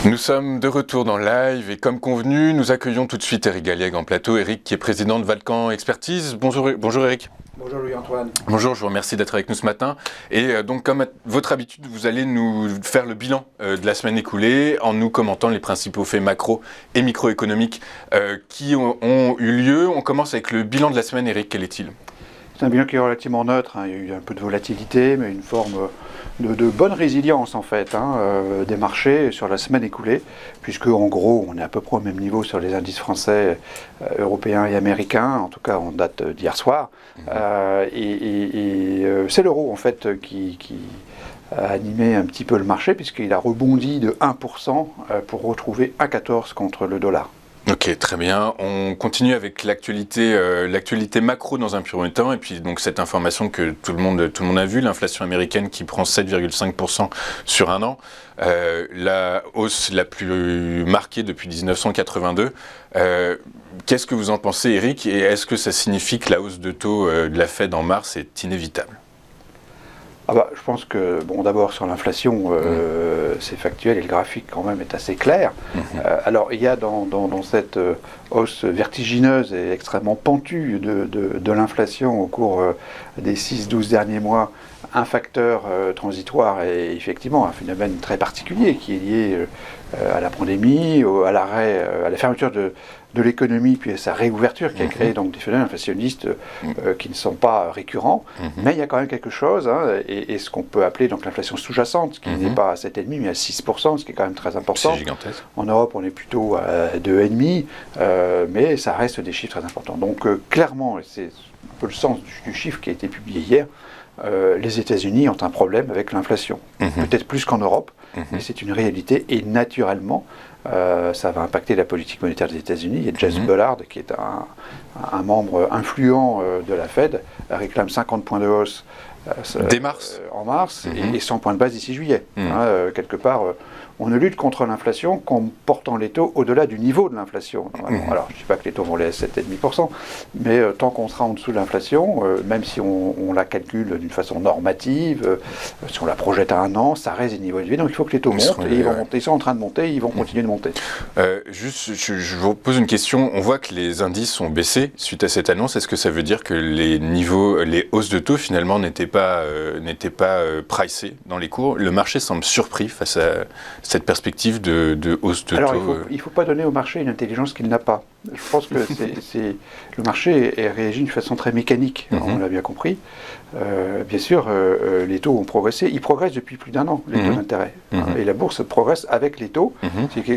Nous sommes de retour dans Live et comme convenu, nous accueillons tout de suite Éric Galliègue en plateau. Éric qui est président de Valcan Expertise. Bonjour Éric. Bonjour Louis-Antoine. Bonjour, je vous remercie d'être avec nous ce matin. Et donc comme à votre habitude, vous allez nous faire le bilan de la semaine écoulée en nous commentant les principaux faits macro et microéconomiques qui ont eu lieu. On commence avec le bilan de la semaine. Éric, quel est-il ? C'est un bilan qui est relativement neutre, il y a eu un peu de volatilité, mais une forme de bonne résilience en fait des marchés sur la semaine écoulée, puisque en gros on est à peu près au même niveau sur les indices français, européens et américains, en tout cas en date d'hier soir. C'est l'euro en fait qui a animé un petit peu le marché, puisqu'il a rebondi de 1% pour retrouver 1,14 contre le dollar. Ok, très bien. On continue avec l'actualité macro dans un premier temps, et puis donc cette information que tout le monde a vue, l'inflation américaine qui prend 7,5% sur un an, la hausse la plus marquée depuis 1982. Qu'est-ce que vous en pensez, Éric, et est-ce que ça signifie que la hausse de taux de la Fed en mars est inévitable ? Je pense que, d'abord sur l'inflation, c'est factuel et le graphique quand même est assez clair. Alors il y a dans cette hausse vertigineuse et extrêmement pentue de l'inflation au cours des 6-12 derniers mois, un facteur transitoire et effectivement un phénomène très particulier qui est lié à la pandémie, à l'arrêt, à la fermeture de l'économie, puis à sa réouverture qui a créé donc des phénomènes inflationnistes qui ne sont pas récurrents, mais il y a quand même quelque chose, et ce qu'on peut appeler donc l'inflation sous-jacente, qui n'est pas à 7,5 mais à 6%, ce qui est quand même très important. C'est gigantesque. En Europe, on est plutôt à 2,5, mais ça reste des chiffres très importants. Donc clairement, et c'est un peu le sens du chiffre qui a été publié hier, les États-Unis ont un problème avec l'inflation. Peut-être plus qu'en Europe, mais c'est une réalité, et naturellement, ça va impacter la politique monétaire des États-Unis. Il y a Jess Bullard, qui est un membre influent de la Fed, réclame 50 points de hausse dès mars. En mars, et 100 points de base d'ici juillet. Quelque part, on ne lutte contre l'inflation qu'en portant les taux au-delà du niveau de l'inflation. Alors, je ne dis pas que les taux vont aller à 7,5%, mais tant qu'on sera en dessous de l'inflation, même si on la calcule d'une façon normative, si on la projette à un an, ça reste des niveaux élevés. Donc il faut que les taux montent, et ils vont monter. Ils sont en train de monter, ils vont continuer de monter. Je vous pose une question. On voit que les indices ont baissé suite à cette annonce. Est-ce que ça veut dire que les hausses de taux finalement n'étaient pas pricées dans les cours ? Le marché semble surpris face à cette perspective de hausse de taux. Alors il ne faut pas donner au marché une intelligence qu'il n'a pas. Je pense que le marché réagit d'une façon très mécanique, on l'a bien compris. Bien sûr, les taux ont progressé. Ils progressent depuis plus d'un an, les taux d'intérêt. Et la bourse progresse avec les taux.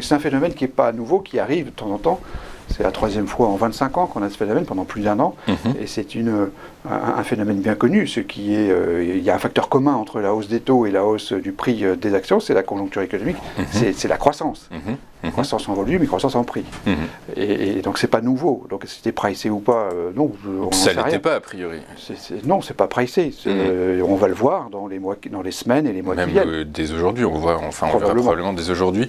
C'est un phénomène qui n'est pas nouveau, qui arrive de temps en temps. C'est la troisième fois en 25 ans qu'on a ce phénomène, pendant plus d'un an. Et c'est un phénomène bien connu. Il y a un facteur commun entre la hausse des taux et la hausse du prix des actions, c'est la conjoncture économique, c'est la croissance. Croissance en volume et croissance en prix. Et donc c'est pas nouveau. Donc c'était pricé ou pas, non, on ça n'en sait l'était rien. pas a priori. Non, c'est pas pricé. On va le voir dans les semaines et les mois qui viennent. Même dès aujourd'hui, on verra probablement dès aujourd'hui.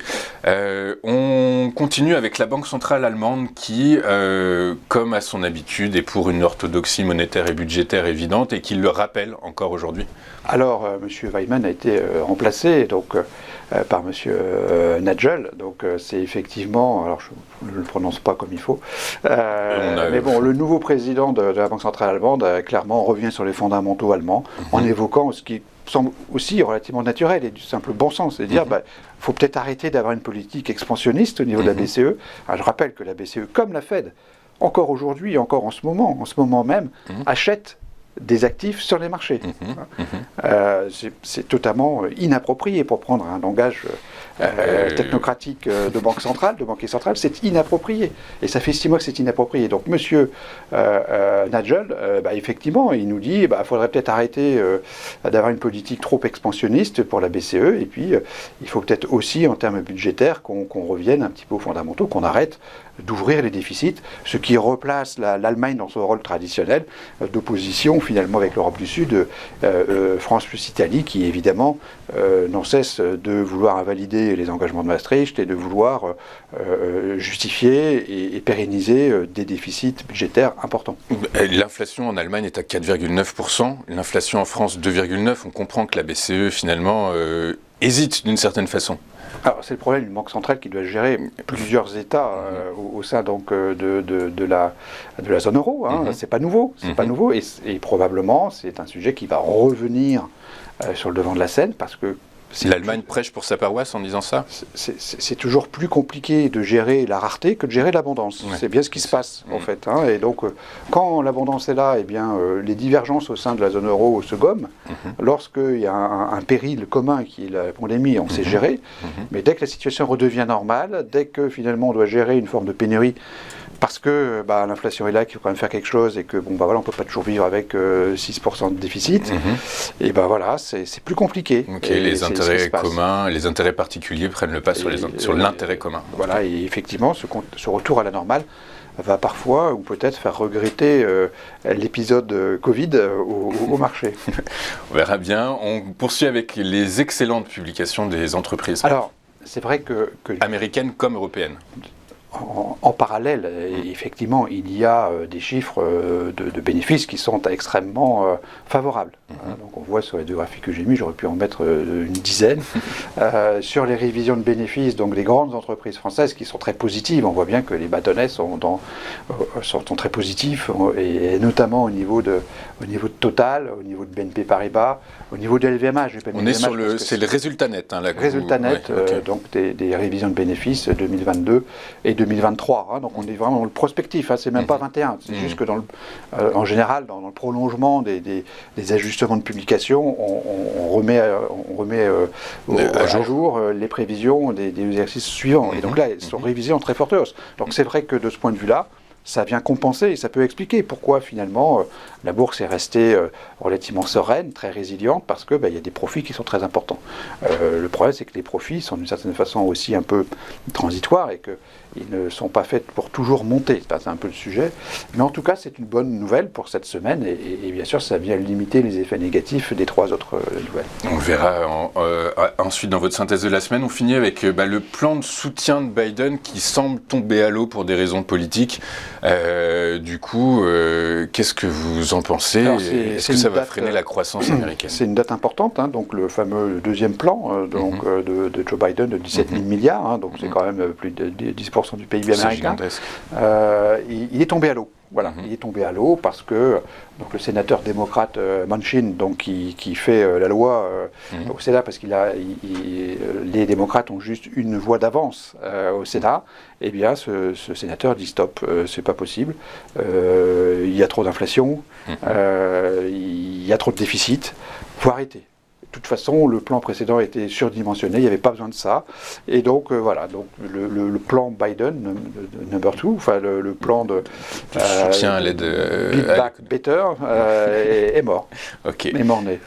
On continue avec la Banque centrale allemande qui, comme à son habitude, est pour une orthodoxie monétaire et budgétaire évidente et qui le rappelle encore aujourd'hui. Alors, M. Weimann a été remplacé par M. Nagel. Donc c'est effectivement, alors je ne le prononce pas comme il faut, mais le nouveau président de la Banque centrale allemande clairement revient sur les fondamentaux allemands en évoquant ce qui semble aussi relativement naturel et du simple bon sens, c'est dire faut peut-être arrêter d'avoir une politique expansionniste au niveau de la BCE. Alors, je rappelle que la BCE, comme la Fed, encore aujourd'hui, encore en ce moment même, achète des actifs sur les marchés. C'est totalement inapproprié, pour prendre un langage technocratique de banque centrale, de banquier central, c'est inapproprié. Et ça fait 6 mois que c'est inapproprié. Donc M. Nagel, effectivement, il nous dit qu'il faudrait peut-être arrêter d'avoir une politique trop expansionniste pour la BCE, et puis il faut peut-être aussi, en termes budgétaires, qu'on revienne un petit peu aux fondamentaux, qu'on arrête d'ouvrir les déficits, ce qui replace l'Allemagne dans son rôle traditionnel d'opposition finalement avec l'Europe du Sud, France plus Italie, qui évidemment n'en cesse de vouloir invalider les engagements de Maastricht et de vouloir justifier et pérenniser des déficits budgétaires importants. L'inflation en Allemagne est à 4,9%, l'inflation en France 2,9%. On comprend que la BCE finalement hésite d'une certaine façon. Alors c'est le problème d'une banque centrale qui doit gérer plusieurs États au sein donc de la zone euro. C'est pas nouveau, pas nouveau, et probablement c'est un sujet qui va revenir sur le devant de la scène parce que l'Allemagne prêche pour sa paroisse en disant ça. C'est toujours plus compliqué de gérer la rareté que de gérer l'abondance. Ouais. C'est bien ce qui se passe en fait. Et donc quand l'abondance est là, eh bien les divergences au sein de la zone euro se gomment. Lorsqu'il y a un péril commun qui est la pandémie, on sait gérer. Mais dès que la situation redevient normale, dès que finalement on doit gérer une forme de pénurie, parce que l'inflation est là, qu'il faut quand même faire quelque chose et que on ne peut pas toujours vivre avec 6% de déficit, et voilà, c'est plus compliqué. Okay, les intérêts communs, les intérêts particuliers prennent le pas sur l'intérêt commun. Voilà, et effectivement, ce retour à la normale va parfois, ou peut-être, faire regretter l'épisode Covid au marché. On verra bien. On poursuit avec les excellentes publications des entreprises. Alors, c'est vrai que américaines comme européennes. En parallèle, effectivement, il y a des chiffres de bénéfices qui sont extrêmement favorables. Donc on voit sur les deux graphiques que j'ai mis, j'aurais pu en mettre une dizaine. Sur les révisions de bénéfices, donc les grandes entreprises françaises qui sont très positives, on voit bien que les bâtonnets sont très positifs, et notamment au niveau de Total, au niveau de BNP Paribas, au niveau de LVMH. On est sur c'est le résultat net. Résultat net, donc des révisions de bénéfices 2022 et 2023. Donc on est vraiment dans le prospectif, c'est même pas 21. C'est juste que en général, dans le prolongement des ajustements de publication, on remet à jour les prévisions des exercices suivants. Et donc là, elles sont révisées en très forte hausse. Donc c'est vrai que de ce point de vue-là, ça vient compenser et ça peut expliquer pourquoi finalement la bourse est restée relativement sereine, très résiliente, parce que y a des profits qui sont très importants. Le problème, c'est que les profits sont d'une certaine façon aussi un peu transitoires et qu'ils ne sont pas faits pour toujours monter. C'est un peu le sujet. Mais en tout cas, c'est une bonne nouvelle pour cette semaine et bien sûr, ça vient limiter les effets négatifs des trois autres nouvelles. On verra ensuite dans votre synthèse de la semaine. On finit avec le plan de soutien de Biden qui semble tomber à l'eau pour des raisons politiques. Du coup, qu'est-ce que vous en pensez? Est-ce que ça va freiner la croissance américaine? C'est une date importante, donc le fameux deuxième plan de Joe Biden de 17 000 milliards, donc c'est quand même plus de 10% du PIB américain. Il est tombé à l'eau. Voilà, il est tombé à l'eau parce que donc, le sénateur démocrate Manchin, donc, qui fait la loi au Sénat, parce les démocrates ont juste une voix d'avance au Sénat, eh bien ce sénateur dit stop, c'est pas possible, il y a trop d'inflation, il y a trop de déficit, faut arrêter. De toute façon, le plan précédent était surdimensionné, il n'y avait pas besoin de ça. Et donc, voilà, donc le plan Biden, number 2, le plan de soutien à l'aide Build Back Better, est mort. Est mort-né.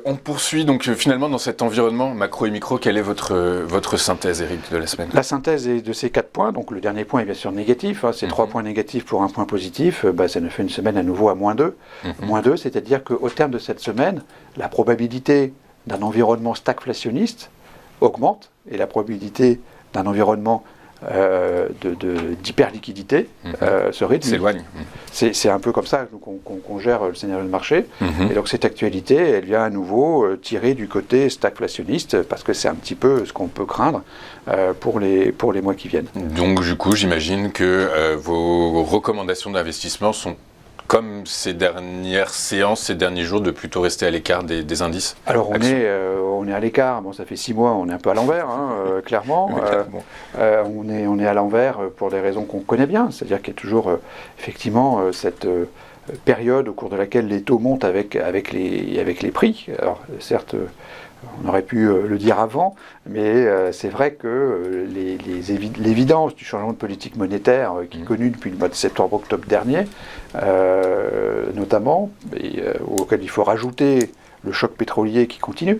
On poursuit donc finalement dans cet environnement macro et micro. Quelle est votre synthèse, Eric, de la semaine? La synthèse est de ces 4 points. Donc le dernier point est bien sûr négatif. C'est 3 points négatifs pour un point positif. Ça nous fait une semaine à nouveau à -2. -2, c'est-à-dire qu'au terme de cette semaine, la probabilité d'un environnement stagflationniste augmente et la probabilité d'un environnement d'hyperliquidité se réduit. S'éloigne. C'est un peu comme ça qu'on gère le scénario de marché. Et donc cette actualité, elle vient à nouveau tirer du côté stagflationniste parce que c'est un petit peu ce qu'on peut craindre pour les mois qui viennent. Donc du coup, j'imagine que vos recommandations d'investissement sont, comme ces dernières séances, ces derniers jours, de plutôt rester à l'écart des indices? Alors on est à l'écart, ça fait 6 mois, on est un peu à l'envers, clairement. On est à l'envers pour des raisons qu'on connaît bien, c'est-à-dire qu'il y a toujours effectivement cette période au cours de laquelle les taux montent avec les prix. Alors certes, on aurait pu le dire avant, mais c'est vrai que l'évidence du changement de politique monétaire qui est connue depuis le mois de septembre-octobre dernier, notamment, auquel il faut rajouter le choc pétrolier qui continue,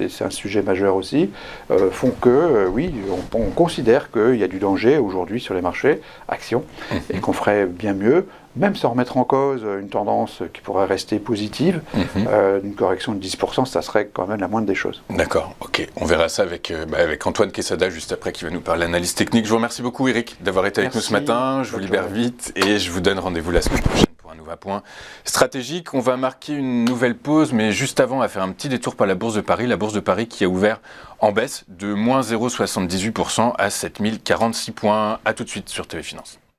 c'est un sujet majeur aussi, font que, oui, on considère qu'il y a du danger aujourd'hui sur les marchés, actions, et qu'on ferait bien mieux, même sans remettre en cause une tendance qui pourrait rester positive, une correction de 10%, ça serait quand même la moindre des choses. D'accord, ok. On verra ça avec Antoine Quesada juste après, qui va nous parler d'analyse technique. Je vous remercie beaucoup, Eric, d'avoir été avec nous ce matin. Je vous libère vite et je vous donne rendez-vous la semaine prochaine pour un nouveau 80 points stratégiques. On va marquer une nouvelle pause, mais juste avant, on va faire un petit détour par la Bourse de Paris. La Bourse de Paris qui a ouvert en baisse de moins 0,78% à 7046 points. A tout de suite sur TV Finance.